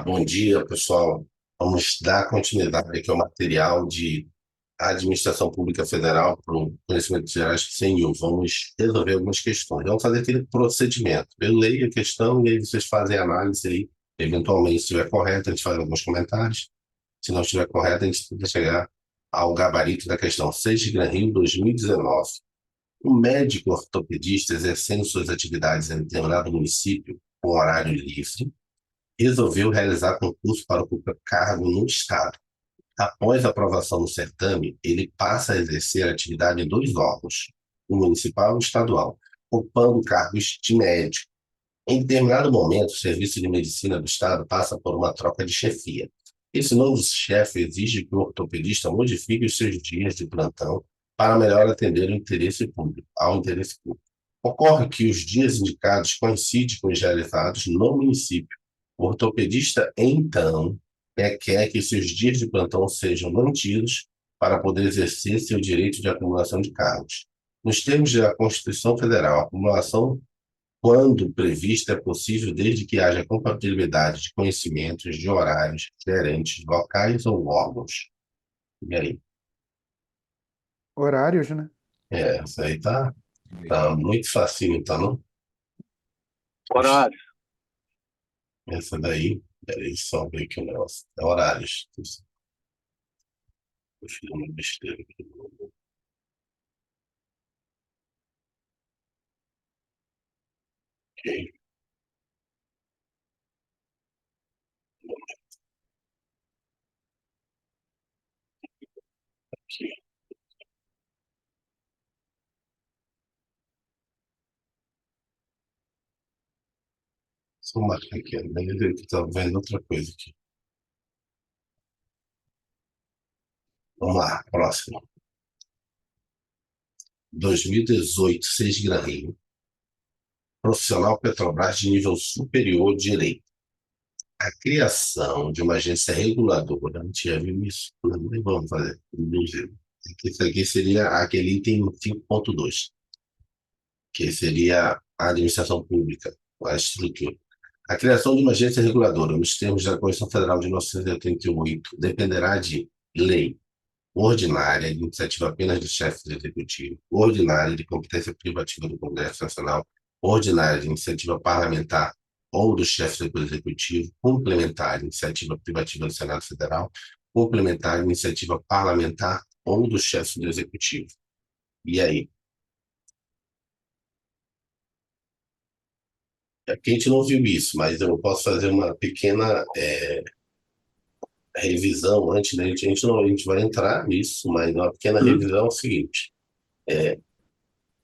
Bom dia, pessoal. Vamos dar continuidade aqui ao material de Administração Pública Federal para o Conhecimento Gerais CNU. Vamos resolver algumas questões. Vamos fazer aquele procedimento. Eu leio a questão e aí vocês fazem a análise aí. Eventualmente, se estiver correto, a gente faz alguns comentários. Se não estiver correto, a gente tenta chegar ao gabarito da questão. 6 de Granrio, 2019. O médico ortopedista exercendo suas atividades em determinado município com horário livre resolveu realizar concurso para ocupar cargo no Estado. Após a aprovação no certame, ele passa a exercer a atividade em dois órgãos, o municipal e o estadual, ocupando cargos de médico. Em determinado momento, o Serviço de Medicina do Estado passa por uma troca de chefia. Esse novo chefe exige que o ortopedista modifique os seus dias de plantão para melhor atender ao interesse público. Ocorre que os dias indicados coincidem com os realizados no município. O ortopedista, então, quer que seus dias de plantão sejam mantidos para poder exercer seu direito de acumulação de cargos. Nos termos da Constituição Federal, a acumulação, quando prevista, é possível desde que haja compatibilidade de conhecimentos, de horários, gerentes, locais ou órgãos. E aí? Horários, né? Isso aí tá muito facinho, então, não? Horário. Essa daí, peraí, só ver aqui o negócio. É horários. Eu fiz uma besteira aqui. Ok, aqui. Só marcar aqui, né? Eu estou vendo outra coisa aqui. Vamos lá, próximo. 2018, 6 de Granrio. Profissional Petrobras de nível superior direito. A criação de uma agência reguladora, a gente já viu isso, nem vamos fazer, isso aqui seria aquele item 5.2, que seria a administração pública, a estrutura. A criação de uma agência reguladora, nos termos da Constituição Federal de 1988, dependerá de lei ordinária, de iniciativa apenas do chefe do Executivo, ordinária de competência privativa do Congresso Nacional, ordinária de iniciativa parlamentar ou do chefe do Executivo, complementar de iniciativa privativa do Senado Federal, complementar de iniciativa parlamentar ou do chefe do Executivo. E aí? Aqui a gente não viu isso, mas eu posso fazer uma pequena revisão antes da gente, a gente vai entrar nisso, mas uma pequena revisão é o seguinte: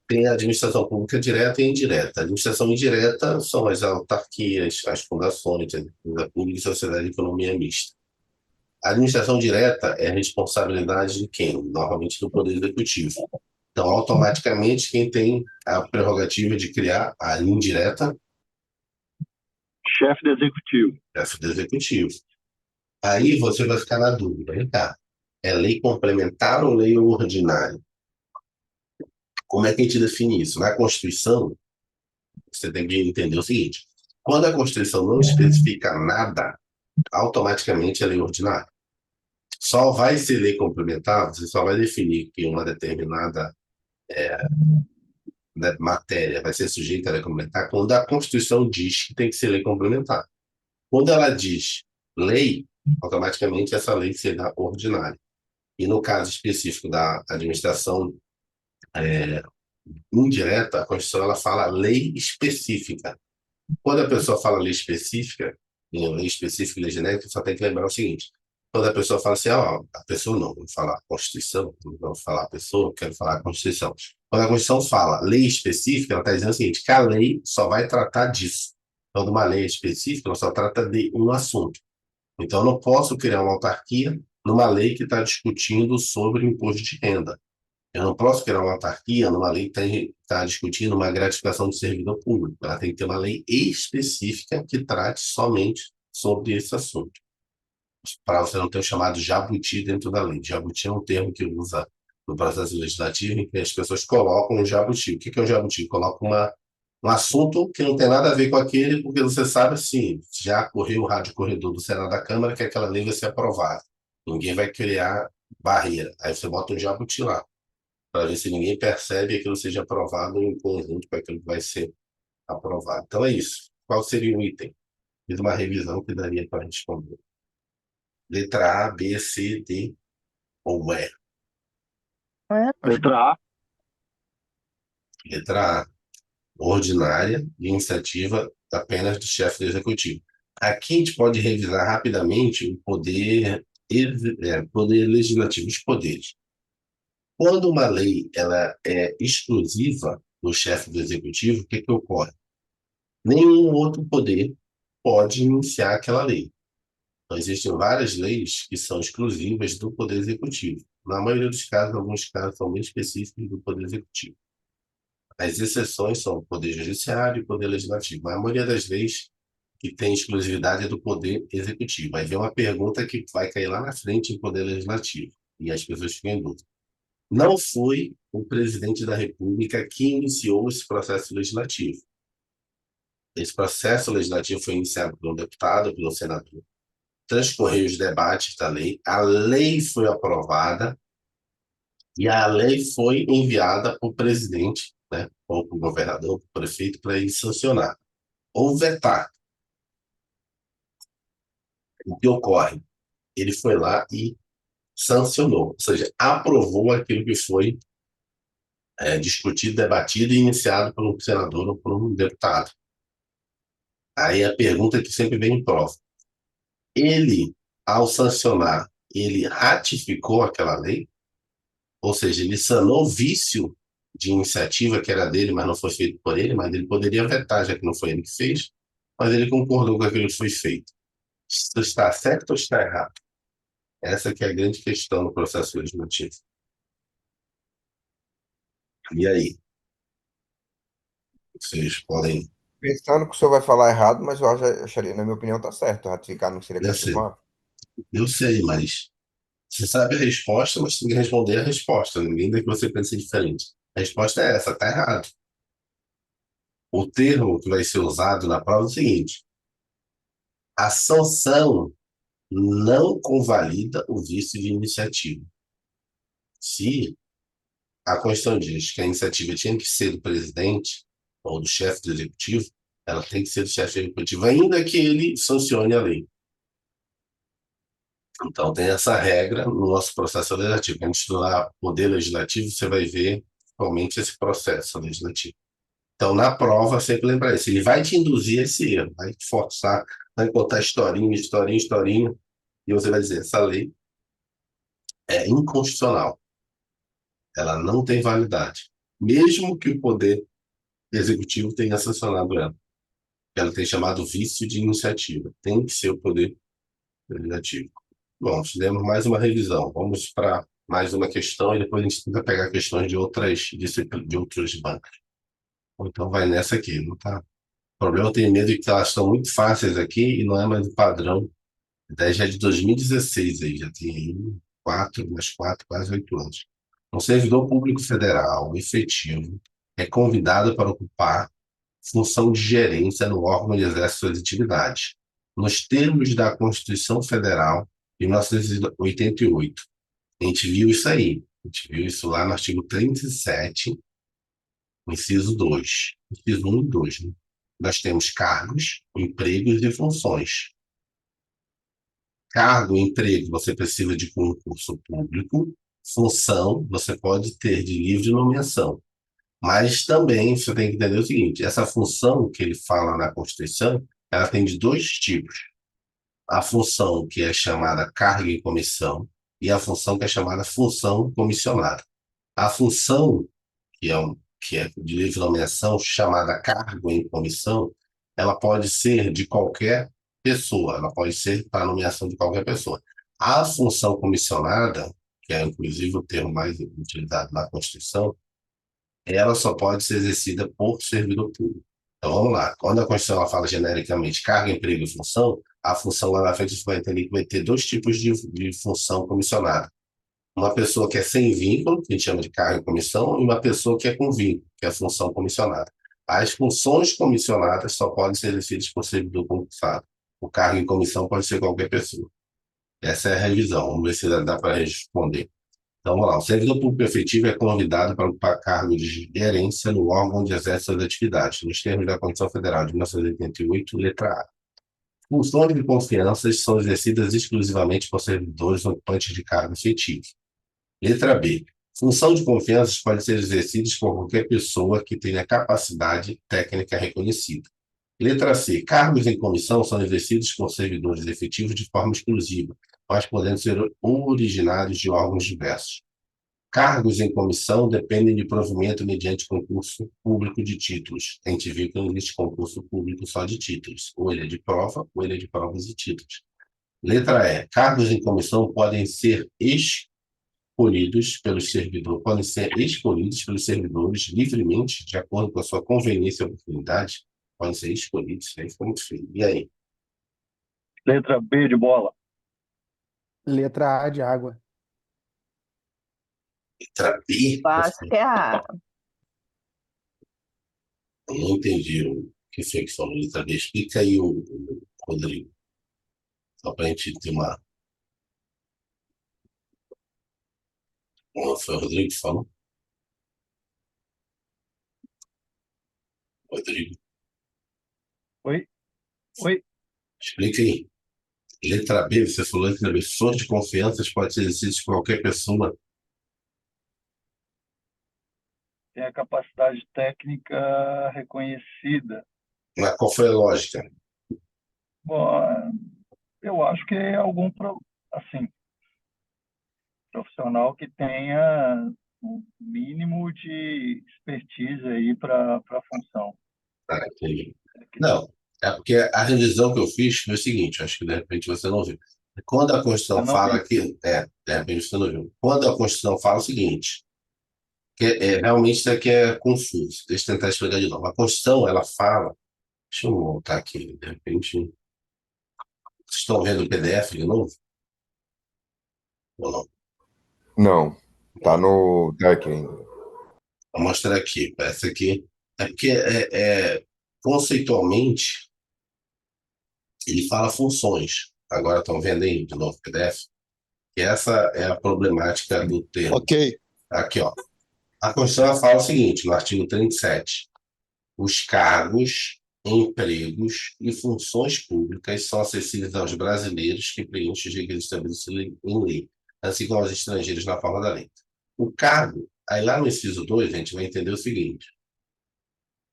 tem a administração pública direta e indireta. A administração indireta são as autarquias, as fundações, a empresa pública e sociedade de economia mista. A administração direta é responsabilidade de quem? Normalmente do Poder Executivo. Então, automaticamente, quem tem a prerrogativa de criar a indireta? Chefe do executivo. Chefe do Executivo. Aí você vai ficar na dúvida. Vem cá, é lei complementar ou lei ordinária? Como é que a gente define isso? Na Constituição, você tem que entender o seguinte: quando a Constituição não especifica nada, automaticamente é lei ordinária. Só vai ser lei complementar, você só vai definir que uma determinada matéria vai ser sujeita a lei complementar quando a Constituição diz que tem que ser lei complementar. Quando ela diz lei, automaticamente essa lei será ordinária. E no caso específico da administração indireta, a Constituição ela fala lei específica. Quando a pessoa fala lei específica, em lei específica e lei genérica, só tem que lembrar o seguinte: quando a pessoa fala assim, ó, a pessoa não, vou falar Constituição, não vou falar a pessoa, quero falar a Constituição. Quando a Constituição fala lei específica, ela está dizendo o seguinte, que a lei só vai tratar disso. Então, numa lei específica, ela só trata de um assunto. Então, eu não posso criar uma autarquia numa lei que está discutindo sobre imposto de renda. Eu não posso criar uma autarquia numa lei que está discutindo uma gratificação de servidor público. Ela tem que ter uma lei específica que trate somente sobre esse assunto. Para você não ter o chamado jabuti dentro da lei. Jabuti é um termo que usa no processo legislativo em que as pessoas colocam um jabuti. O que é um jabuti? Coloca Um assunto que não tem nada a ver com aquele, porque você sabe, assim, já correu o rádio corredor do Senado da Câmara que aquela lei vai ser aprovada. Ninguém vai criar barreira. Aí você bota um jabuti lá, para ver se ninguém percebe que aquilo seja aprovado em conjunto com aquilo que vai ser aprovado. Então é isso. Qual seria o item? Fiz uma revisão que daria para responder. Letra A, B, C, D ou E? Letra A. Letra A, ordinária de iniciativa apenas do chefe do executivo. Aqui a gente pode revisar rapidamente o poder legislativo, os poderes. Quando uma lei ela é exclusiva do chefe do executivo, o que que ocorre? Nenhum outro poder pode iniciar aquela lei. Então, existem várias leis que são exclusivas do poder executivo. Na maioria dos casos, alguns casos são bem específicos do poder executivo. As exceções são o poder judiciário e o poder legislativo. Mas a maioria das leis que tem exclusividade é do poder executivo. Aí vem uma pergunta que vai cair lá na frente em poder legislativo. E as pessoas ficam em dúvida. Não foi o presidente da República que iniciou esse processo legislativo. Esse processo legislativo foi iniciado por um deputado, pelo senador. Transcorreu os debates da lei, a lei foi aprovada e a lei foi enviada para o presidente, né, ou para o governador, para o prefeito, para ele sancionar ou vetar. O que ocorre? Ele foi lá e sancionou, ou seja, aprovou aquilo que foi discutido, debatido e iniciado por um senador ou por um deputado. Aí a pergunta que sempre vem em prova. Ele, ao sancionar, ele ratificou aquela lei? Ou seja, ele sanou o vício de iniciativa que era dele, mas não foi feito por ele, mas ele poderia vetar, já que não foi ele que fez, mas ele concordou com aquilo que foi feito. Isso está certo ou está errado? Essa que é a grande questão no processo legislativo. E aí? Vocês podem... Pensando que o senhor vai falar errado, mas eu acharia, na minha opinião, tá certo. Ratificar não seria confirmar. Eu sei, mas você sabe a resposta, mas tem que responder a resposta. Ninguém daqui você pensa diferente. A resposta é essa, está errado. O termo que vai ser usado na prova é o seguinte: a sanção não convalida o vício de iniciativa. Se a Constituição diz que a iniciativa tinha que ser do presidente ou do chefe do executivo, ela tem que ser do chefe do executivo, ainda que ele sancione a lei. Então, tem essa regra no nosso processo legislativo. Quando a gente estudar poder legislativo, você vai ver realmente esse processo legislativo. Então, na prova, sempre lembra isso. Ele vai te induzir a esse erro, vai te forçar, vai contar historinha, historinha, historinha, e você vai dizer, essa lei é inconstitucional. Ela não tem validade. Mesmo que o poder executivo tenha sancionado ela. Ela tem chamado vício de iniciativa. Tem que ser o poder legislativo. Bom, fizemos mais uma revisão. Vamos para mais uma questão e depois a gente tenta pegar questões de outras disciplinas, de outros bancos. Então vai nessa aqui, não tá? O problema, eu tenho medo de que elas estão muito fáceis aqui e não é mais o padrão. Daí já é de 2016 aí, já tem aí 4 mais 4, quase 8 anos. Um servidor público federal efetivo é convidado para ocupar função de gerência no órgão onde exerce suas atividades, nos termos da Constituição Federal de 1988. A gente viu isso aí. A gente viu isso lá no artigo 37, inciso 2. Inciso 1 e 2, né? Nós temos cargos, empregos e funções. Cargo, emprego, você precisa de concurso público. Função, você pode ter de livre nomeação. Mas também você tem que entender o seguinte: essa função que ele fala na Constituição, ela tem de dois tipos. A função que é chamada carga e comissão e a função que é chamada função comissionada. A função, que é de livre nomeação, chamada cargo em comissão, ela pode ser de qualquer pessoa, ela pode ser para nomeação de qualquer pessoa. A função comissionada, que é inclusive o termo mais utilizado na Constituição, ela só pode ser exercida por servidor público. Então vamos lá. Quando a Constituição ela fala genericamente carga, emprego e função, a função lá na frente você vai entender que vai ter dois tipos de função comissionada. Uma pessoa que é sem vínculo, que a gente chama de cargo e comissão, e uma pessoa que é com vínculo, que é a função comissionada. As funções comissionadas só podem ser exercidas por servidor concursado. O cargo em comissão pode ser qualquer pessoa. Essa é a revisão. Vamos ver se dá para responder. Então, vamos lá. O servidor público efetivo é convidado para ocupar cargo de gerência no órgão onde exerce suas atividades, nos termos da Constituição Federal de 1988, letra A. Funções de confiança são exercidas exclusivamente por servidores ocupantes de cargo efetivo. Letra B. Função de confiança pode ser exercida por qualquer pessoa que tenha capacidade técnica reconhecida. Letra C. Cargos em comissão são exercidos por servidores efetivos de forma exclusiva, mas podendo ser originários de órgãos diversos. Cargos em comissão dependem de provimento mediante concurso público de títulos. A gente viu que não existe concurso público só de títulos. Ou ele é de prova, ou ele é de provas e títulos. Letra E. Cargos em comissão podem ser escolhidos pelos servidores livremente, de acordo com a sua conveniência e oportunidade. Podem ser escolhidos, aí ficou muito feio. E aí? Letra B de bola. Letra A de água. Letra B? Eu acho que é a Eu não entendi o que foi que falou letra B. Explica aí, o Rodrigo. Só para a gente ter uma. Foi o Rodrigo que falou? Rodrigo, Oi? Oi? explica aí. Letra B, você falou letra B. Fonte de confiança pode ser exercício por qualquer pessoa. Tem a capacidade técnica reconhecida. Mas qual foi a lógica? Bom, eu acho que é algum assim, profissional que tenha um mínimo de expertise aí para a função. Ah, entendi. Não, é porque a revisão que eu fiz foi o seguinte, acho que de repente você não viu. Quando a Constituição Eu não fala vi. aqui, de repente você não viu. Quando a Constituição fala o seguinte, realmente isso aqui é confuso, deixa eu tentar explicar de novo. A Constituição, ela fala, deixa eu voltar aqui, de repente, vocês estão vendo o PDF de novo? Ou não? Não, tá no Dark ainda. Vou mostrar aqui, essa aqui, é porque conceitualmente, ele fala funções. Agora estão vendo aí de novo o PDF? E essa é a problemática do termo. Ok. Aqui, ó. A Constituição ela fala o seguinte, no artigo 37, os cargos, empregos e funções públicas são acessíveis aos brasileiros que preenchem os requisitos estabelecidos em lei, assim como aos estrangeiros na forma da lei. O cargo, aí lá no inciso 2, a gente vai entender o seguinte,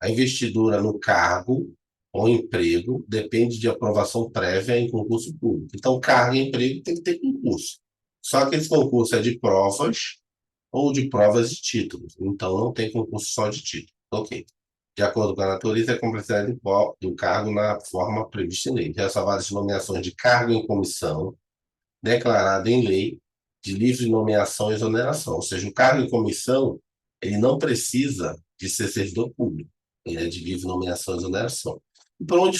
a investidura no cargo ou emprego depende de aprovação prévia em concurso público. Então, cargo e emprego tem que ter concurso. Só que esse concurso é de provas ou de provas de títulos. Então, não tem concurso só de título. Ok. De acordo com a natureza e a complexidade do cargo na forma prevista em lei. Ressalvadas as nomeações de cargo em comissão, declarada em lei, de livre nomeação e exoneração. Ou seja, o cargo em comissão, ele não precisa de ser servidor público. Ele é de livre nomeação e exoneração. E por onde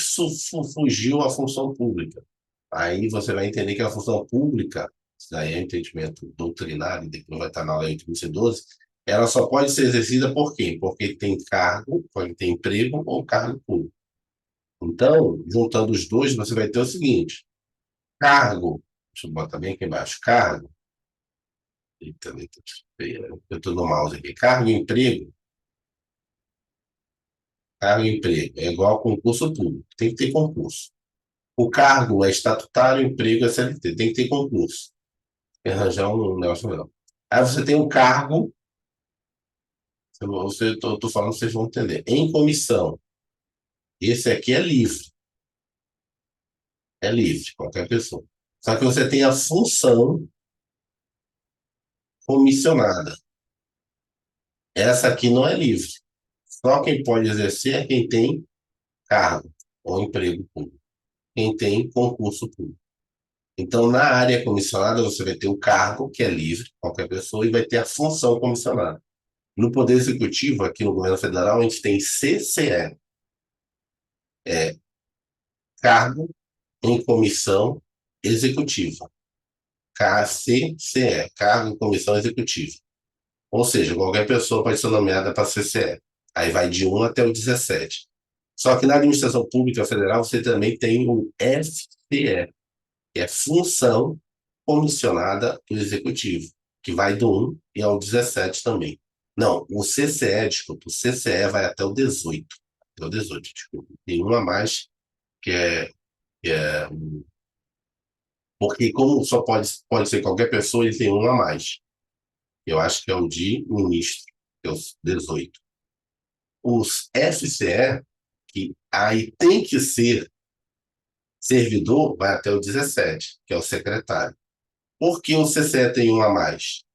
fugiu a função pública? Aí você vai entender que a função pública, isso daí é entendimento doutrinário, depois vai estar na lei 8.112, ela só pode ser exercida por quem? Porque tem cargo, pode ter emprego ou cargo público. Então, juntando os dois, você vai ter o seguinte, cargo, deixa eu botar bem aqui embaixo, cargo, eita, eu estou no mouse aqui, cargo e emprego é igual a concurso público, tem que ter concurso. O cargo é estatutário, o emprego é CLT, tem que ter concurso. Tem que arranjar um negócio melhor. Aí você tem um cargo, eu estou falando, vocês vão entender. Em comissão, esse aqui é livre, qualquer pessoa. Só que você tem a função comissionada. Essa aqui não é livre. Só quem pode exercer é quem tem cargo ou emprego público, quem tem concurso público. Então, na área comissionada, você vai ter o cargo, que é livre, qualquer pessoa, e vai ter a função comissionada. No Poder Executivo, aqui no Governo Federal, a gente tem CCE, Cargo em Comissão Executiva. KCCE, Cargo em Comissão Executiva. Ou seja, qualquer pessoa pode ser nomeada para CCE. Aí vai de 1 até o 17. Só que na administração pública federal você também tem o FCE, que é Função Comissionada do Executivo, que vai do 1 e ao 17 também. Não, o CCE, desculpa, o CCE vai até o 18. Até o 18, desculpa. Tem um a mais, que é, que é porque como só pode ser qualquer pessoa, ele tem um a mais. Eu acho que é o de ministro, que é os 18. Os FCE, que aí tem que ser servidor, vai até o 17, que é o secretário. Por que o CCE tem um a mais?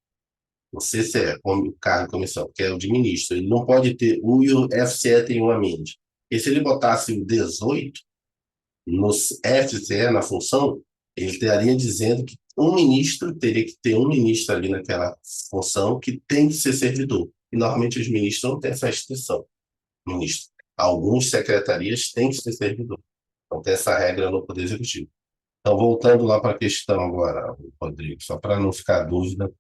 O CCE, como cargo de comissão, que é o de ministro, ele não pode ter, o FCE tem um a menos. E se ele botasse o 18 no FCE, na função, ele estaria dizendo que um ministro teria que ter um ministro ali naquela função que tem que ser servidor. E normalmente os ministros não têm essa restrição. Ministro. Algumas secretarias têm que ser servidor. Então tem essa regra no Poder Executivo. Então, voltando lá para a questão agora, Rodrigo, só para não ficar dúvida,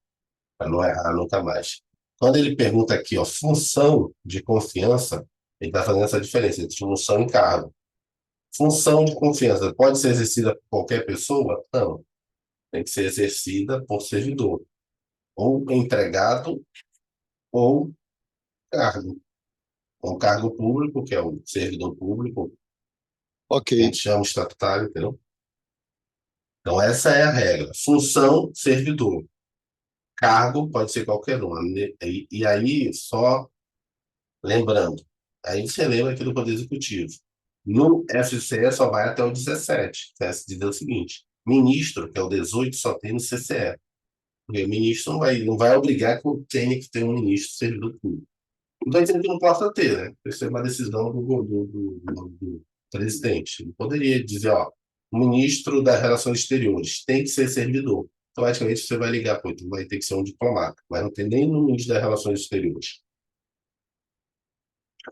para não errar nunca mais. Quando ele pergunta aqui, ó, função de confiança, ele está fazendo essa diferença entre função e cargo. Função de confiança pode ser exercida por qualquer pessoa? Não. Tem que ser exercida por servidor, ou empregado, ou cargo. Um cargo público, que é o servidor público, Ok. a gente chama estatutário, entendeu? Então, essa é a regra. Função, servidor. Cargo pode ser qualquer um. E aí, só lembrando, aí você lembra aqui do Poder Executivo. No FCE só vai até o 17. Quer dizer o seguinte: ministro, que é o 18, só tem no CCE. Porque o ministro não vai obrigar que tenha que ter um ministro servidor público. Não estou dizendo que não possa ter, né? Isso é uma decisão do presidente. Ele poderia dizer, ó, o ministro das Relações Exteriores tem que ser servidor. Automaticamente você vai ligar, pô, então vai ter que ser um diplomata. Mas não tem nem no ministro das Relações Exteriores.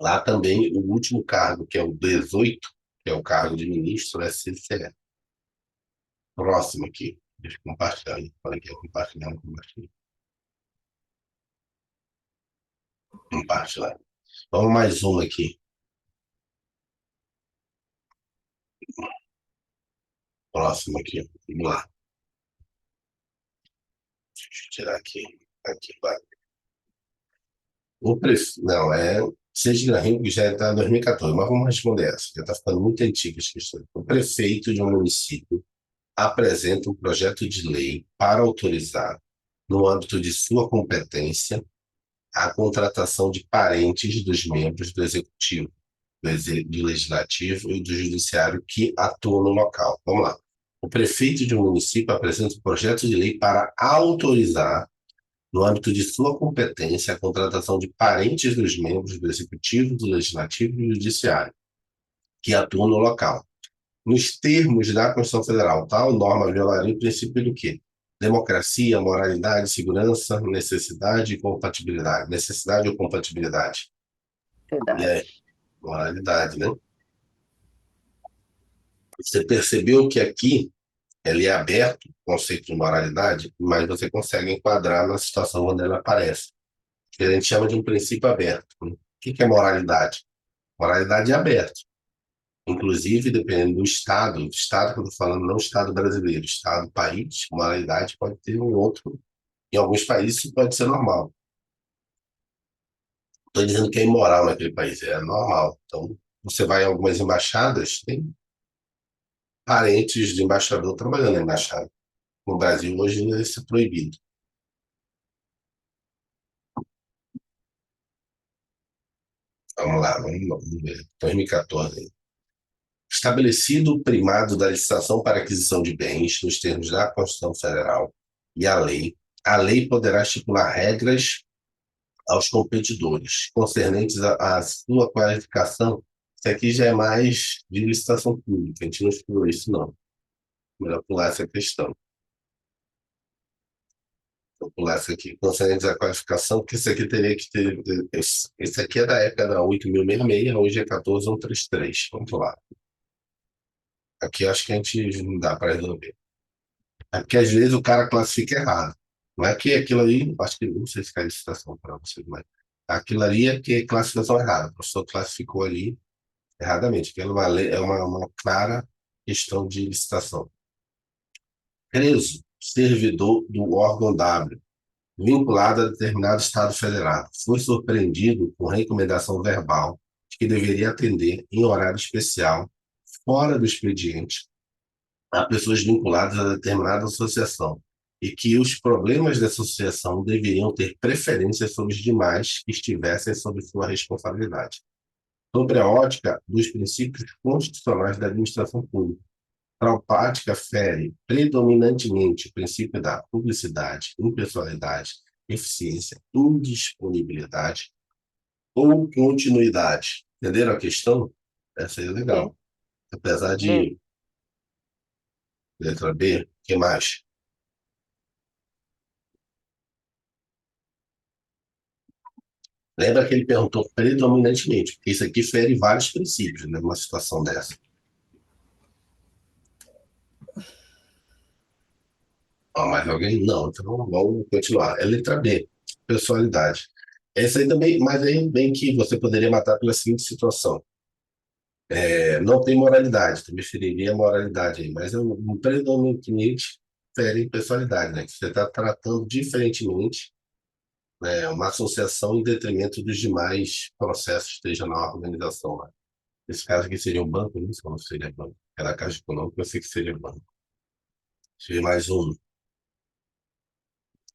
Lá também, o último cargo, que é o 18, que é o cargo de ministro, é CCE. Próximo aqui. Deixa eu compartilhar. Olha aqui, compartilhar. Compartilhar. Vamos mais uma aqui. Próximo aqui. Vamos lá. Deixa eu tirar aqui. Aqui, vai. O prefeito. Não, é. Seja Rio, que já está em 2014, mas vamos responder essa. Já está ficando muito antiga as questões. O prefeito de um município apresenta um projeto de lei para autorizar, no âmbito de sua competência, a contratação de parentes dos membros do Executivo, do Legislativo e do Judiciário que atuam no local. Vamos lá. O prefeito de um município apresenta um projeto de lei para autorizar, no âmbito de sua competência, a contratação de parentes dos membros do Executivo, do Legislativo e do Judiciário que atuam no local. Nos termos da Constituição Federal, tal norma violaria o princípio do quê? Democracia, moralidade, segurança, necessidade e compatibilidade. Necessidade ou compatibilidade? E aí, moralidade, né? Você percebeu que aqui ele é aberto, o conceito de moralidade, mas você consegue enquadrar na situação onde ela aparece. Que a gente chama de um princípio aberto. Né? O que é moralidade? Moralidade é aberto. Inclusive, dependendo do estado que eu estou falando, não o estado brasileiro, estado, país, moralidade pode ter um outro. Em alguns países isso pode ser normal. Estou dizendo que é imoral naquele país, é normal. Então, você vai em algumas embaixadas, tem parentes de embaixador trabalhando na embaixada. No Brasil, hoje, isso é proibido. Vamos lá, vamos ver. 2014. Estabelecido o primado da licitação para aquisição de bens nos termos da Constituição Federal e a lei poderá estipular regras aos competidores concernentes à sua qualificação. Isso aqui já é mais de licitação pública, a gente não estudou isso, não. Melhor pular essa questão. Vou pular essa aqui, concernentes à qualificação, porque isso aqui teria que ter. Esse aqui é da época da 8.066, hoje é 14.133. Vamos lá. Aqui acho que a gente não dá para resolver. É porque às vezes o cara classifica errado. Não é que aquilo ali, acho que não sei se cai licitação para você, mas Aquilo ali é que é classificação errada. O professor classificou ali erradamente. Aquilo é uma clara questão de licitação. Preso, servidor do órgão W, vinculado a determinado Estado federado, foi surpreendido com recomendação verbal de que deveria atender em horário especial, fora do expediente, a pessoas vinculadas a determinada associação e que os problemas dessa associação deveriam ter preferência sobre os demais que estivessem sob sua responsabilidade. Sobre a ótica dos princípios constitucionais da administração pública, tal prática fere predominantemente o princípio da publicidade, impessoalidade, eficiência, indisponibilidade ou continuidade. Entenderam a questão? Essa aí é Sim. legal. Apesar de letra B, o que mais? Lembra que ele perguntou predominantemente, porque isso aqui fere vários princípios, né, numa situação dessa. Ó, mais alguém? Não, então vamos continuar. É letra B, personalidade. Essa aí também, mas aí bem que você poderia matar pela seguinte situação. Não tem moralidade, também feriria a moralidade aí, mas predominantemente fere personalidade, né? Você está tratando diferentemente, né, uma associação em detrimento dos demais processos que estejam na organização lá. Esse caso aqui seria um banco, não sei se não seria banco. Era a Caixa Econômica, eu sei que seria banco. Seria mais um.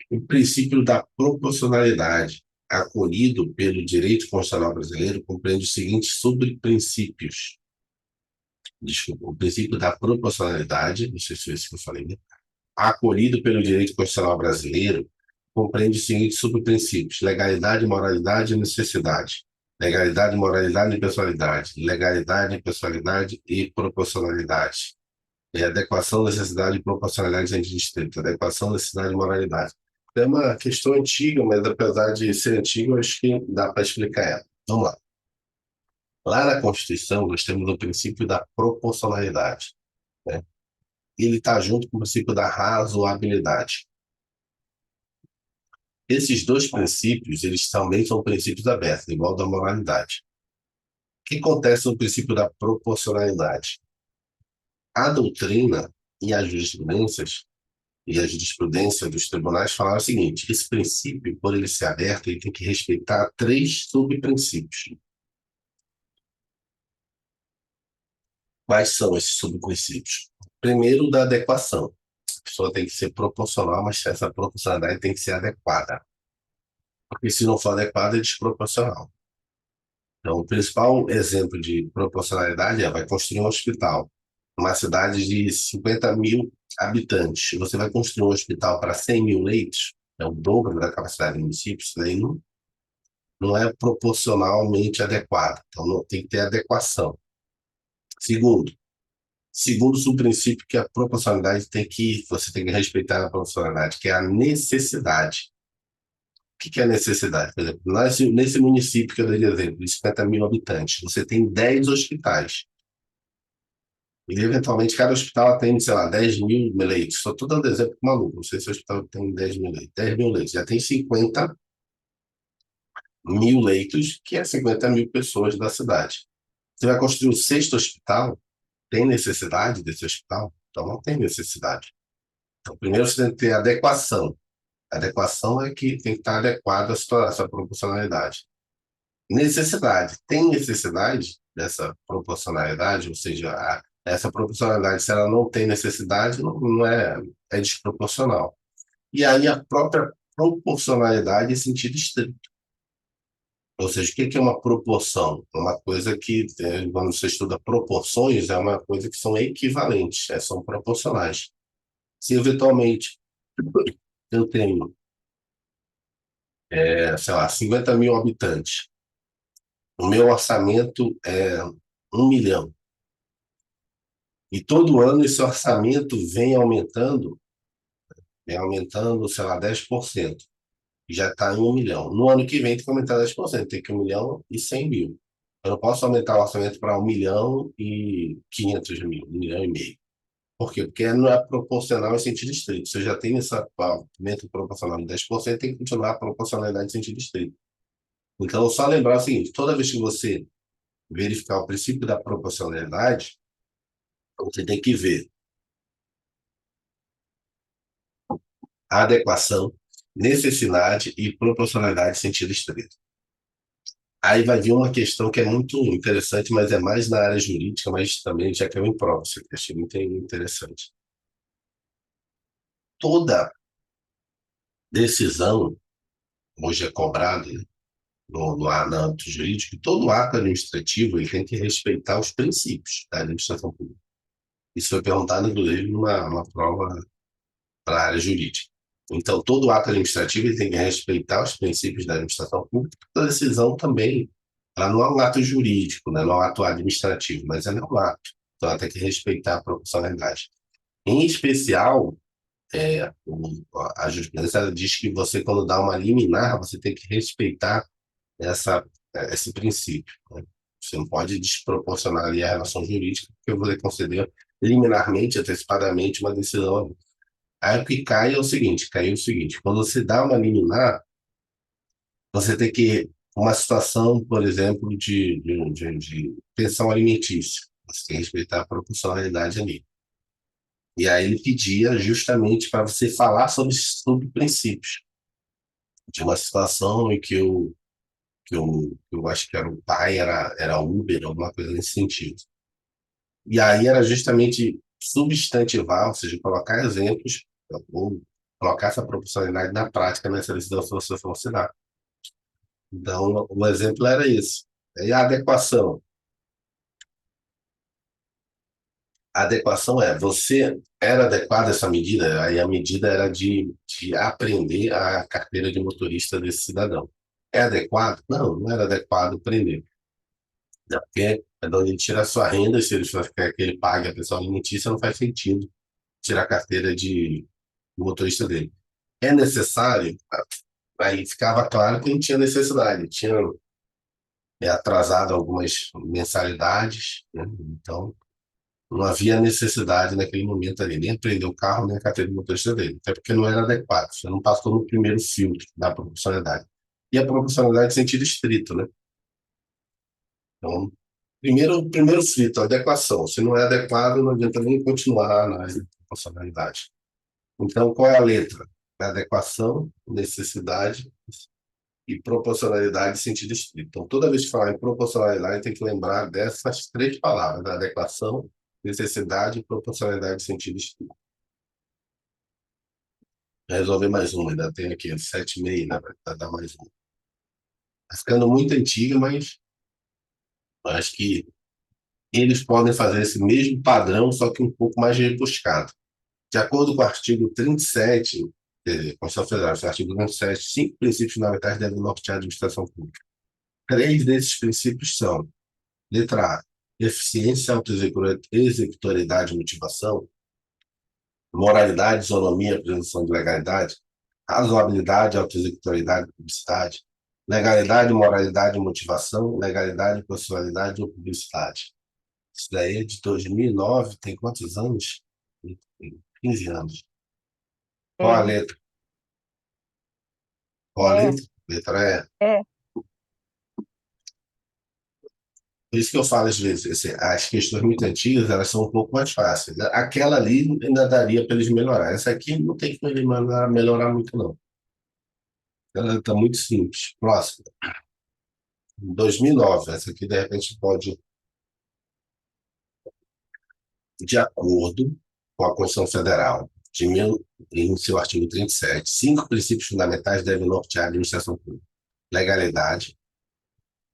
O princípio da proporcionalidade, acolhido pelo direito constitucional brasileiro, compreende os seguintes subprincípios. Desculpa, o princípio da proporcionalidade, não sei se é isso que eu falei, né? Acolhido pelo direito constitucional brasileiro, compreende os seguintes subprincípios: legalidade, moralidade e necessidade. Legalidade, moralidade e pessoalidade. Legalidade, pessoalidade e proporcionalidade. Adequação, necessidade e proporcionalidade entre distritos. Adequação, necessidade e moralidade. É uma questão antiga, mas apesar de ser antiga, eu acho que dá para explicar ela. Vamos lá. Lá na Constituição, nós temos o princípio da proporcionalidade, né? Ele está junto com o princípio da razoabilidade. Esses dois princípios, eles também são princípios abertos, igual da moralidade. O que acontece no princípio da proporcionalidade? A doutrina e as jurisprudências e a jurisprudência dos tribunais falaram o seguinte: esse princípio, por ele ser aberto, ele tem que respeitar três subprincípios. Quais são esses subprincípios? Primeiro, da adequação. A pessoa tem que ser proporcional, mas essa proporcionalidade tem que ser adequada. Porque se não for adequada, é desproporcional. Então, o principal exemplo de proporcionalidade vai construir um hospital. Uma cidade de 50 mil habitantes. Você vai construir um hospital para 100 mil leitos, é o dobro da capacidade do município, isso daí não é proporcionalmente adequado. Então, não, tem que ter adequação. Segundo subprincípio, que a proporcionalidade você tem que respeitar a proporcionalidade, que é a necessidade. O que é a necessidade? Por exemplo, nesse município que eu dei de exemplo, de 50 mil habitantes, você tem 10 hospitais. E, eventualmente, cada hospital atende, sei lá, 10 mil leitos. Só estou dando exemplo maluco. Não sei se o hospital tem 10 mil leitos. 10 mil leitos. Já tem 50 mil leitos, que é 50 mil pessoas da cidade. Você vai construir o sexto hospital? Tem necessidade desse hospital? Então, não tem necessidade. Então, primeiro você tem que ter adequação. A adequação é que tem que estar adequado à sua proporcionalidade. Necessidade. Tem necessidade dessa proporcionalidade, ou seja, essa proporcionalidade, se ela não tem necessidade, não é desproporcional. E aí a própria proporcionalidade em sentido estrito. Ou seja, o que é uma proporção? Uma coisa que, quando você estuda proporções, é uma coisa que são equivalentes, são proporcionais. Se eventualmente eu tenho, sei lá, 50 mil habitantes, o meu orçamento é 1 milhão. E todo ano esse orçamento vem aumentando, sei lá, 10%. E já está em 1 milhão. No ano que vem tem que aumentar 10%, tem que 1 milhão e 100 mil. Eu não posso aumentar o orçamento para 1 milhão e 500 mil, 1 milhão e meio. Por quê? Porque não é proporcional em sentido estrito. Você já tem esse aumento proporcional de 10%, tem que continuar a proporcionalidade em sentido estrito. Então, só lembrar o seguinte: toda vez que você verificar o princípio da proporcionalidade, você tem que ver a adequação, necessidade e proporcionalidade em sentido estrito. Aí vai vir uma questão que é muito interessante, mas é mais na área jurídica, mas também já que é em prova, isso aqui eu achei muito interessante. Toda decisão hoje é cobrada no âmbito jurídico, todo ato administrativo ele tem que respeitar os princípios da administração pública. Isso foi perguntado, inclusive, numa prova para a área jurídica. Então, todo ato administrativo ele tem que respeitar os princípios da administração pública. Toda decisão também, ela não é um ato jurídico, né? Não é um ato administrativo, mas ela é um ato. Então, ela tem que respeitar a proporcionalidade. Em especial, a jurisprudência ela diz que você, quando dá uma liminar, você tem que respeitar esse princípio, né? Você não pode desproporcionar ali a relação jurídica, porque eu vou conceder liminarmente, antecipadamente, uma decisão. Aí o que caiu o seguinte, quando você dá uma liminar, você tem que, uma situação, por exemplo, de pensão alimentícia, você tem que respeitar a proporcionalidade ali. E aí ele pedia justamente para você falar sobre princípios, de uma situação em que eu acho que era o pai, era Uber, alguma coisa nesse sentido. E aí era justamente substantivar, ou seja, colocar exemplos, ou colocar essa proporcionalidade na prática nessa decisão que você for se dar. Então, o exemplo era esse. E a adequação. A adequação você era adequada essa medida, aí a medida era de aprender a carteira de motorista desse cidadão. É adequado? Não, não era adequado prender. Não, porque é de onde ele tira a sua renda, e se ele quer que ele pague a pensão alimentícia, não faz sentido tirar a carteira de motorista dele. É necessário? Aí ficava claro que não tinha necessidade, tinha atrasado algumas mensalidades, né? Então não havia necessidade naquele momento ali, nem prender o carro, nem a carteira de motorista dele, até porque não era adequado, você não passou no primeiro filtro da proporcionalidade. E a proporcionalidade em sentido estrito, né? Então, primeiro filtro, adequação. Se não é adequado, não adianta nem continuar na proporcionalidade. Então, qual é a letra? É adequação, necessidade e proporcionalidade em sentido estrito. Então, toda vez que falar em proporcionalidade, tem que lembrar dessas três palavras: da adequação, necessidade e proporcionalidade em sentido estrito. Vou resolver mais uma, ainda tem aqui 7,5, né, para dar mais uma. Está ficando muito antiga, mas acho que eles podem fazer esse mesmo padrão, só que um pouco mais rebuscado. De acordo com o artigo 37, Constituição Federal, esse artigo 37, 5 princípios fundamentais devem nortear a administração pública. 3 desses princípios são: letra A, eficiência, autoexecutoriedade e motivação; moralidade, isonomia, presunção de legalidade; razoabilidade, autoexecutoriedade e publicidade; legalidade, moralidade e motivação; legalidade, processualidade ou publicidade. Isso daí é de 2009, tem quantos anos? Tem 15 anos. Qual a É, letra? Qual a é, letra? Letra E. é. Por isso que eu falo às vezes, assim, as questões muito antigas, elas são um pouco mais fáceis. Aquela ali ainda daria para eles melhorar. Essa aqui não tem que melhorar muito, não. Ela está muito simples. Próxima. 2009. Essa aqui, de repente, pode, de acordo com a Constituição Federal, em seu artigo 37, 5 princípios fundamentais devem nortear a administração pública: legalidade,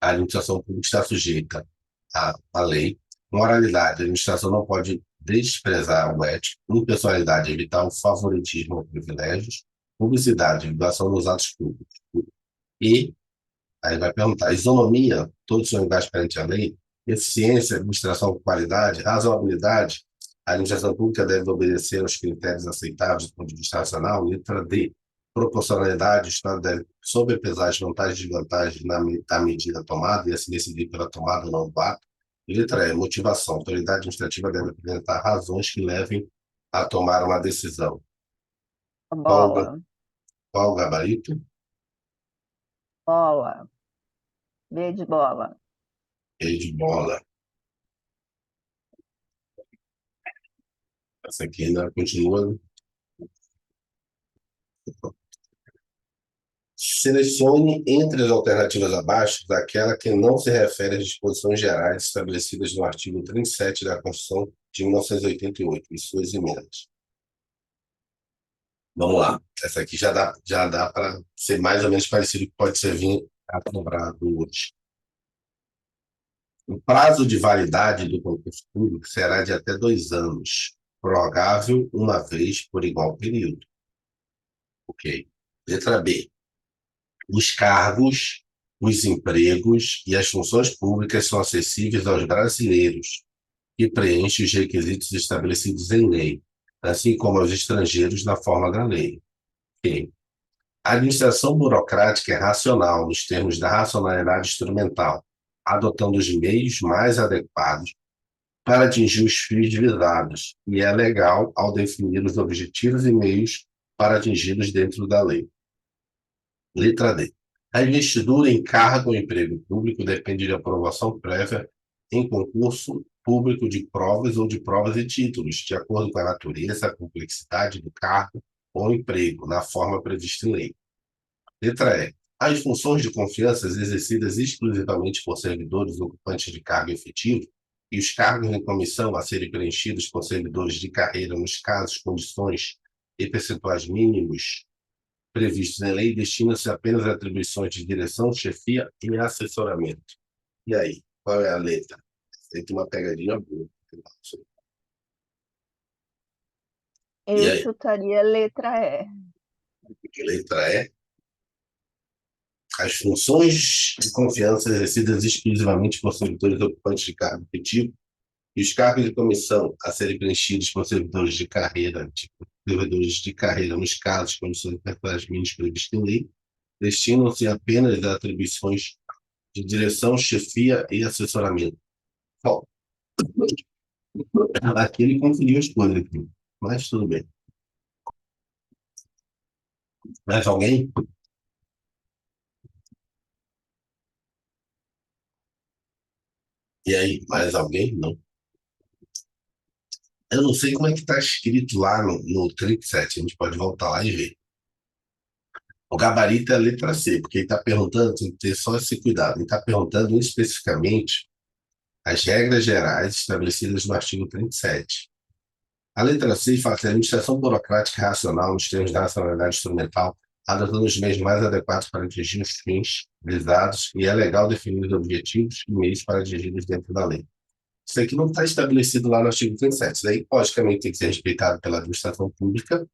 a administração pública está sujeita à lei; moralidade, a administração não pode desprezar o ético; impessoalidade, evitar o favoritismo ou privilégios; publicidade, divulgação dos atos públicos. E, aí vai perguntar, isonomia, todos são iguais perante a lei; eficiência, administração com qualidade; razoabilidade, a administração pública deve obedecer aos critérios aceitáveis do ponto de vista nacional; letra D, proporcionalidade, o Estado deve sobrepesar as vantagens e desvantagens da medida tomada e assim decidir pela tomada ou não do ato. E letra E, motivação, a autoridade administrativa deve apresentar razões que levem a tomar uma decisão. Qual, Bola, qual o gabarito? bola. B de bola. E de bola. Essa aqui ainda continua. Selecione entre as alternativas abaixo daquela que não se refere às disposições gerais estabelecidas no artigo 37 da Constituição de 1988 e suas emendas. Vamos lá. Essa aqui já dá para ser mais ou menos parecido com o que pode ser vir aprovado hoje. O prazo de validade do concurso público será de até 2 anos, prorrogável uma vez por igual período. Ok. Letra B. Os cargos, os empregos e as funções públicas são acessíveis aos brasileiros que preenchem os requisitos estabelecidos em lei, assim como aos estrangeiros na forma da lei. Ok. A administração burocrática é racional nos termos da racionalidade instrumental, adotando os meios mais adequados para atingir os fins visados, e é legal ao definir os objetivos e meios para atingi-los dentro da lei. Letra D. A investidura em cargo ou emprego público depende de aprovação prévia em concurso público de provas ou de provas e títulos, de acordo com a natureza, a complexidade do cargo ou emprego, na forma prevista em lei. Letra E. As funções de confiança exercidas exclusivamente por servidores ocupantes de cargo efetivo e os cargos em comissão a serem preenchidos por servidores de carreira nos casos, condições e percentuais mínimos previstos em lei destinam-se apenas a atribuições de direção, chefia e assessoramento. E aí, qual é a letra? Tem uma pegadinha boa. E Eu aí, chutaria letra E. letra E. As funções de confiança exercidas exclusivamente por servidores ocupantes de cargo efetivo e os cargos de comissão a serem preenchidos por servidores de carreira, nos casos, condições e percentuais mínimas previstos em lei, destinam-se apenas a atribuições de direção, chefia e assessoramento. Bom, aqui ele confundiu as coisas aqui, mas tudo bem. Mais alguém? E aí, mais alguém? Não. Eu não sei como é que está escrito lá no 37, a gente pode voltar lá e ver. O gabarito é a letra C, porque ele está perguntando, tem que ter só esse cuidado, ele está perguntando especificamente as regras gerais estabelecidas no artigo 37. A letra C fala que a administração burocrática e racional nos termos da racionalidade instrumental, adotando os meios mais adequados para atingir os fins visados, e é legal definir os objetivos e meios para atingi-los dentro da lei. Isso aqui não está estabelecido lá no artigo 37. Isso aí, logicamente, tem que ser respeitado pela administração pública,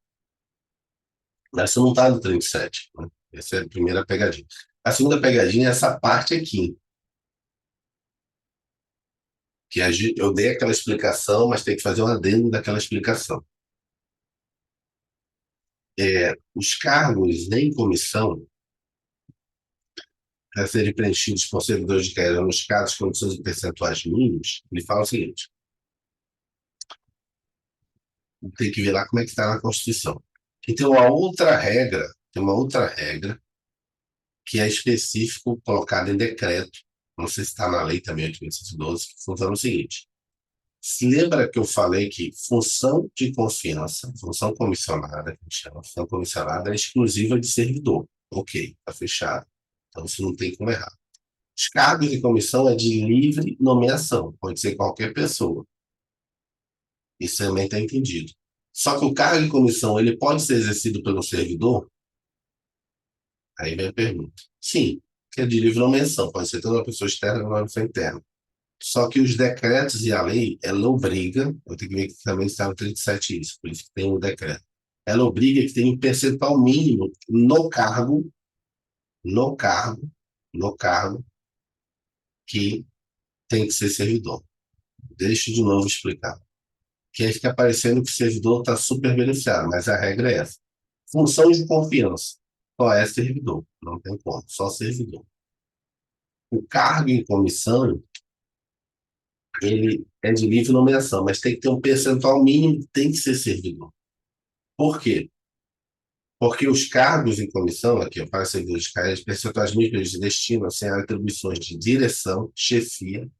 mas isso não está no 37. Né? Essa é a primeira pegadinha. A segunda pegadinha é essa parte aqui, que eu dei aquela explicação, mas tem que fazer um adendo daquela explicação. Os cargos em comissão a serem preenchidos por servidores de carreira nos casos, condições e percentuais mínimos, ele fala o seguinte: tem que ver lá como é que está na Constituição. E tem uma outra regra, que é específico, colocada em decreto, não sei se está na lei também, 8.112, que funciona o seguinte: se lembra que eu falei que função de confiança, função comissionada, que a gente chama, função comissionada é exclusiva de servidor. Ok, está fechado. Então isso não tem como errar. Os cargos de comissão é de livre nomeação, pode ser qualquer pessoa. Isso também está entendido. Só que o cargo de comissão ele pode ser exercido pelo servidor? Aí vem a pergunta. Sim, que é de livre nomeação, pode ser tanto uma pessoa externa quanto uma pessoa interna. Só que os decretos e a lei, ela obriga, eu tenho que ver que também está no 37 isso, por isso que tem o decreto. Ela obriga que tenha um percentual mínimo no cargo, que tem que ser servidor. Deixa eu de novo explicar. Que aí fica parecendo que o servidor está super beneficiado, mas a regra é essa. Função de confiança. Só é servidor, não tem como, só servidor. O cargo em comissão, ele é de livre nomeação, mas tem que ter um percentual mínimo que tem que ser servidor. Por quê? Porque os cargos em comissão, aqui, para servidores de carreira, percentuais mínimos de destinam-se a atribuições de direção, chefia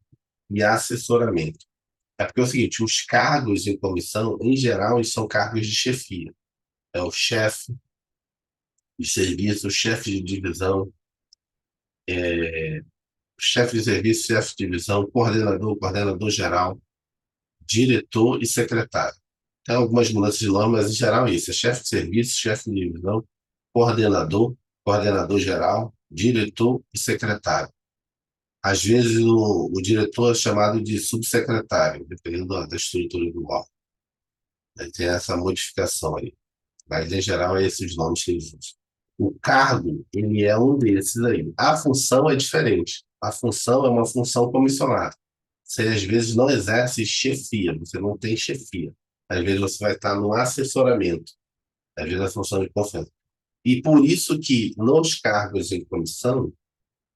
e assessoramento. É porque é o seguinte, os cargos em comissão, em geral, eles são cargos de chefia. É o chefe de serviço, o chefe de divisão, chefe de serviço, chefe de divisão, coordenador, coordenador geral, diretor e secretário. Tem algumas mudanças de nome, mas em geral é isso. É chefe de serviço, chefe de divisão, coordenador, coordenador geral, diretor e secretário. Às vezes o diretor é chamado de subsecretário, dependendo da estrutura do órgão. Aí tem essa modificação aí. Mas, em geral, é esses nomes que eles usam. O cargo, ele é um desses aí. A função é diferente. A função é uma função comissionada. Você, às vezes, não exerce chefia, você não tem chefia. Às vezes, você vai estar no assessoramento. Às vezes, a função de confiança. E por isso que, nos cargos em comissão,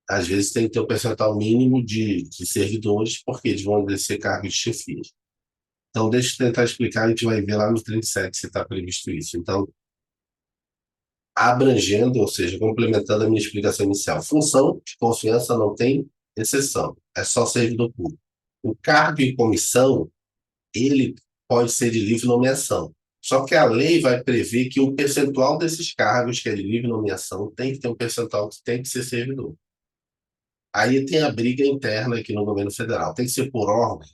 às vezes tem que ter um percentual mínimo de servidores, porque eles vão exercer cargos de chefia. Então, deixa eu tentar explicar, a gente vai ver lá no 37 se está previsto isso. Então, abrangendo, ou seja, complementando a minha explicação inicial. Função de confiança não tem exceção, é só servidor público. O cargo em comissão, ele pode ser de livre nomeação. Só que a lei vai prever que o percentual desses cargos, que é de livre nomeação, tem que ter um percentual que tem que ser servidor. Aí tem a briga interna aqui no governo federal. Tem que ser por órgão.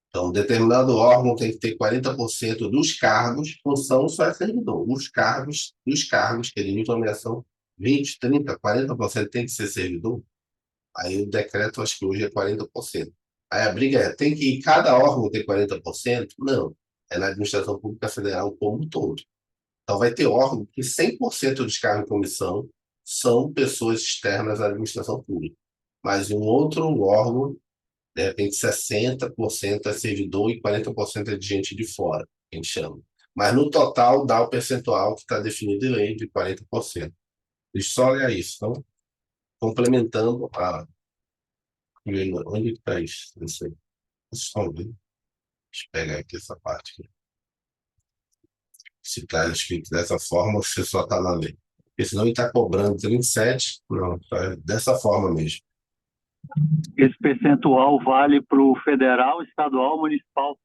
Então, determinado órgão tem que ter 40% dos cargos, função só é servidor. Os cargos, que é de livre nomeação, 20, 30, 40% tem que ser servidor. Aí o decreto, acho que hoje é 40%. Aí a briga é, tem que cada órgão ter 40%? Não. É na administração pública federal como um todo. Então vai ter órgão que 100% dos cargos em comissão são pessoas externas à administração pública. Mas um outro órgão, de repente, 60% é servidor e 40% é de gente de fora, que a gente chama. Mas no total dá o percentual que está definido em lei de 40%. Deixa eu só olhar isso. Então, complementando a. Onde está isso? Não sei. Vocês estão vendo? Deixa eu pegar aqui essa parte. Aqui. Se está escrito dessa forma, você só está na lei. Porque senão ele está cobrando 37, não, tá dessa forma mesmo. Esse percentual vale para o federal, estadual, municipal.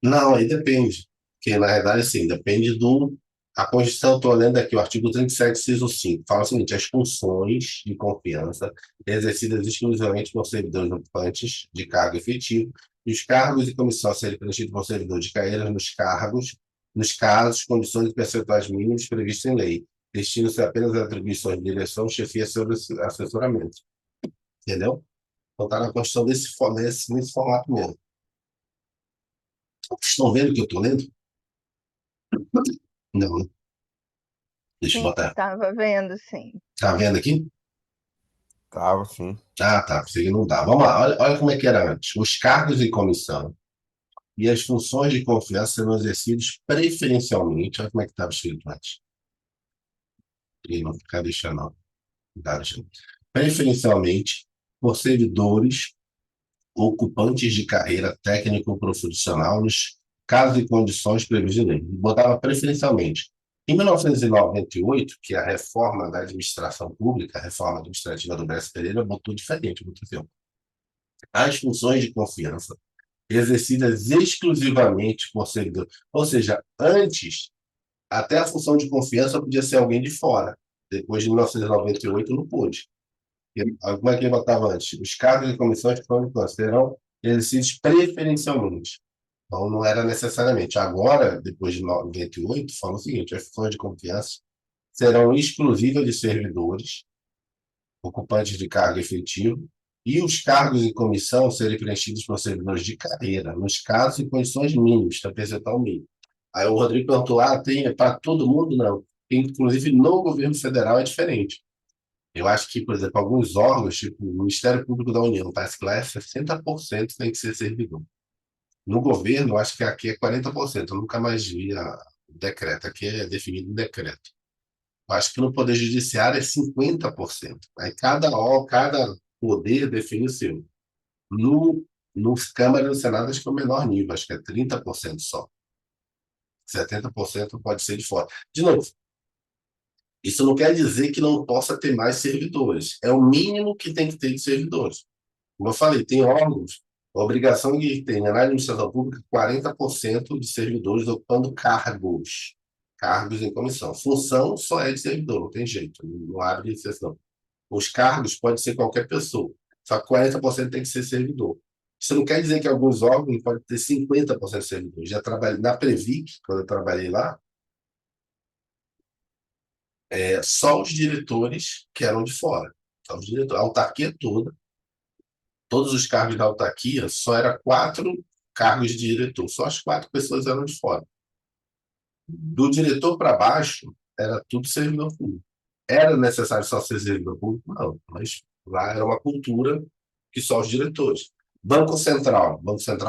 Não, aí depende. Porque, na verdade, assim, depende do. A Constituição, estou lendo aqui, o artigo 37, inciso 5, fala o seguinte: as funções de confiança exercidas exclusivamente por servidores ocupantes de cargo efetivo, e os cargos e comissão a serem preenchidos por servidores de carreira nos casos, condições e percentuais mínimos previstos em lei, destinam-se apenas a atribuições de direção, chefia sobre assessoramento. Entendeu? Então, está na Constituição nesse formato mesmo. Vocês estão vendo o que eu estou lendo? Não, né? Deixa eu Sim, botar. estava vendo, sim. Tá vendo aqui? Tava, sim. Ah, tá. Pensei que não dá. Vamos lá. Olha como é que era antes. Os cargos em comissão e as funções de confiança serão exercidos preferencialmente. Olha como é que estava escrito antes. E não ficar deixando, não. Tá deixando. Preferencialmente por servidores ocupantes de carreira técnico-profissional nos casos e condições previstas em lei. Botava preferencialmente. Em 1998, que é a reforma da administração pública, a reforma administrativa do Brás Pereira, botou diferente, botou assim, as funções de confiança exercidas exclusivamente por servidor. Ou seja, antes, até a função de confiança podia ser alguém de fora. Depois de 1998, não pôde. Como é que ele botava antes? Os cargos de comissões de confiança serão exercidos preferencialmente. Então, não era necessariamente. Agora, depois de 98, fala o seguinte: as funções de confiança serão exclusivas de servidores, ocupantes de cargo efetivo, e os cargos em comissão serem preenchidos por servidores de carreira, nos casos e condições mínimas, da percentual mínimo. Aí o Rodrigo perguntou, tem para todo mundo? Não. Inclusive, no governo federal é diferente. Eu acho que, por exemplo, alguns órgãos, tipo o Ministério Público da União, parece que lá é 60% tem que ser servidor. No governo, eu acho que aqui é 40%. Eu nunca mais vi o decreto. Aqui é definido em decreto. Eu acho que no Poder Judiciário é 50%. Aí cada poder define o seu. No Câmara e no Senado, acho que é o menor nível. Acho que é 30% só. 70% pode ser de fora. De novo, Isso não quer dizer que não possa ter mais servidores. É o mínimo que tem que ter de servidores. Como eu falei, tem órgãos, a obrigação de ter na administração pública 40% de servidores ocupando cargos. Cargos em comissão. Função só é de servidor, não tem jeito, não abre exceção. Os cargos pode ser qualquer pessoa, só que 40% tem que ser servidor. Isso não quer dizer que alguns órgãos podem ter 50% de servidores. Já trabalhei na Previc, quando eu trabalhei lá, só os diretores que eram de fora. Só os diretores, a autarquia toda, todos os cargos da autarquia, só eram 4 cargos de diretor, só as 4 pessoas eram de fora. Do diretor para baixo, era tudo servidor público. Era necessário só ser servidor público? Não, mas lá era uma cultura que só os diretores. Banco Central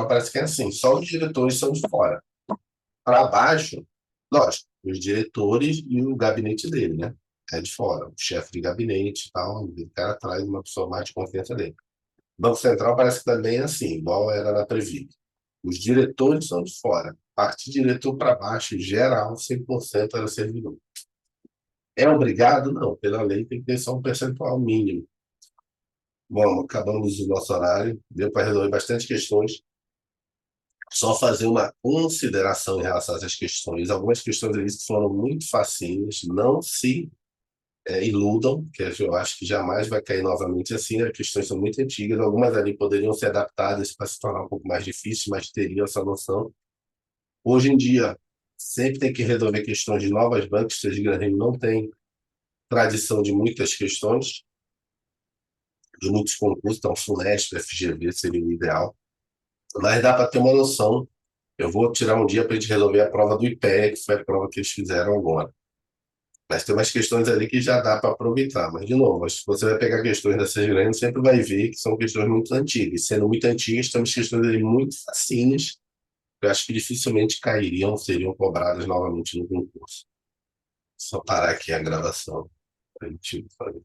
parece que é assim, só os diretores são de fora. Para baixo, lógico, os diretores e o gabinete dele, né? É de fora, o chefe de gabinete e tal, o cara traz uma pessoa mais de confiança dele. Banco Central parece que também é assim, igual era na Previc. Os diretores são de fora. Parte diretor para baixo, geral, 100% era servidor. É obrigado? Não. Pela lei tem que ter só um percentual mínimo. Bom, acabamos o nosso horário. Deu para resolver bastante questões. Só fazer uma consideração em relação a essas questões. Algumas questões ali foram muito facinhas. Não se iludam, que eu acho que jamais vai cair novamente assim. As questões são muito antigas. Algumas ali poderiam ser adaptadas para se tornar um pouco mais difícil, mas teriam essa noção. Hoje em dia, sempre tem que resolver questões de novas bancas. O Gran não tem tradição de muitas questões, de muitos concursos, então FUNESP, FGV seria o ideal, mas dá para ter uma noção. Eu vou tirar um dia para a gente resolver a prova do IPEA, que foi a prova que eles fizeram agora. Mas tem umas questões ali que já dá para aproveitar. Mas, de novo, se você vai pegar questões dessas grandes, sempre vai ver que são questões muito antigas. Sendo muito antigas, temos questões ali muito facinhas, que eu acho que dificilmente cairiam, seriam cobradas novamente no concurso. Só parar aqui a gravação para a gente fazer.